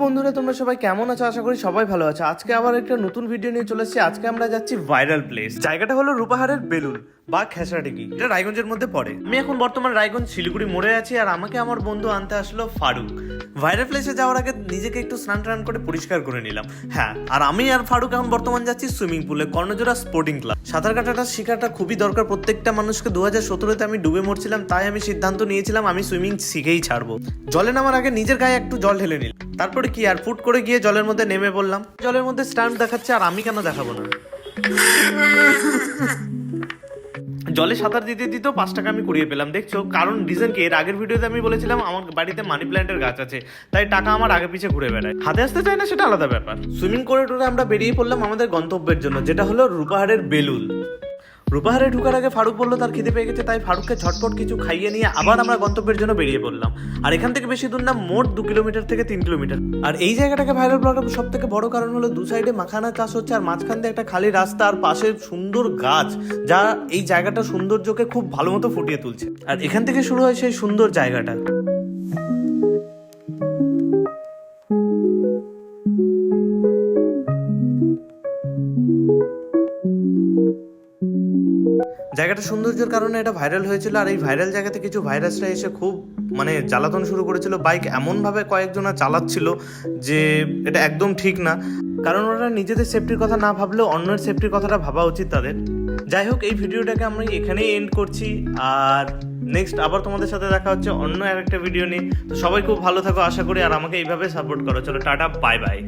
বন্ধুরা, তোমরা সবাই কেমন আছো? আশা করি সবাই ভালো আছো। আজকে আবার একটা নতুন ভিডিও নিয়ে চলে এসেছি। আজকে আমরা যাচ্ছি ভাইরাল প্লেস। জায়গাটা হলো রূপাহারের বেলুন বা খেসড়াডিগি। এটা রায়গঞ্জের মধ্যে পড়ে। আমি এখন বর্তমান রায়গঞ্জ শিলিগুড়ি মোড়ে আছি, আর আমাকে আমার বন্ধু আনতে আসলো ফারুক। ভাইরাল প্লেসে যাওয়ার আগে নিজেকে একটু স্নান টান করে পরিষ্কার করে নিলাম। হ্যাঁ, আর আমি আর ফারুক এখন বর্তমান যাচ্ছি সুইমিং পুলে, কর্ণজোড়া স্পোর্টিং ক্লাব। সাঁতার কাটাটা শেখাটা খুবই দরকার প্রত্যেকটা মানুষকে। 2017-তে আমি ডুবে মরছিলাম, তাই আমি সিদ্ধান্ত নিয়েছিলাম আমি সুইমিং শিখেই ছাড়বো। জলে নামার আগে নিজের গায়ে একটু জল ঢেলে নিলাম, তারপরে কি আর ফুট করে গিয়ে জলের মধ্যে নেমে পড়লাম। জলের মধ্যে স্ট্যান্ড দেখাচ্ছে, আর আমি কেন দেখাবো না? জলে সাঁতার দিতে দিতেও 5 টাকা আমি কুড়িয়ে পেলাম, দেখছো? কারণ রিজন কি, এর আগের ভিডিওতে আমি বলেছিলাম আমার বাড়িতে মানি প্ল্যান্টের গাছ আছে, তাই টাকা আমার আগে পিছে ঘুরে বেড়ায়। হাতে আসতে চায় না, সেটা আলাদা ব্যাপার। সুইমিং করে টোরে আমরা বেরিয়ে পড়লাম আমাদের গন্তব্যের জন্য, যেটা হলো রূপাহারের বেলুন। রূপাহারে ঢুকার আগে ফারুক বললো তার খিদে পেয়ে গেছে, তাই ফারুককে ঝটপট কিছু খাইয়ে নিয়ে আবার আমরা গন্তব্যের জন্য বেরিয়ে পড়লাম। আর এখান থেকে বেশি দূর না, মোট 2 কিলোমিটার থেকে 3 কিলোমিটার। আর এই জায়গাটাকে ভাইরাল করার সব থেকে বড় কারণ হলো দু সাইডে মাখানা চাষ হচ্ছে, আর মাঝখান দিয়ে একটা খালি রাস্তা, আর পাশে সুন্দর গাছ, যা এই জায়গাটা সৌন্দর্যকে খুব ভালো মতো ফুটিয়ে তুলছে। আর এখান থেকে শুরু হয় সেই সুন্দর জায়গাটা। জায়গাটা সৌন্দর্যের কারণে এটা ভাইরাল হয়েছিল, আর এই ভাইরাল জায়গাতে কিছু ভাইরাসরা এসে খুব জ্বালাতন শুরু করেছিল। বাইক এমনভাবে কয়েকজনা চালাচ্ছিল যে এটা একদম ঠিক না, কারণ ওরা নিজেদের সেফটির কথা না ভাবলেও অন্যের সেফটির কথাটা ভাবা উচিত তাদের। যাই হোক, এই ভিডিওটাকে আমরা এখানেই এন্ড করছি, আর নেক্সট আবার তোমাদের সাথে দেখা হচ্ছে অন্য আরেকটা ভিডিও নিয়ে। তো সবাই খুব ভালো থাকো আশা করি, আর আমাকে এইভাবে সাপোর্ট করো। চলো, টাটা, বাই বাই।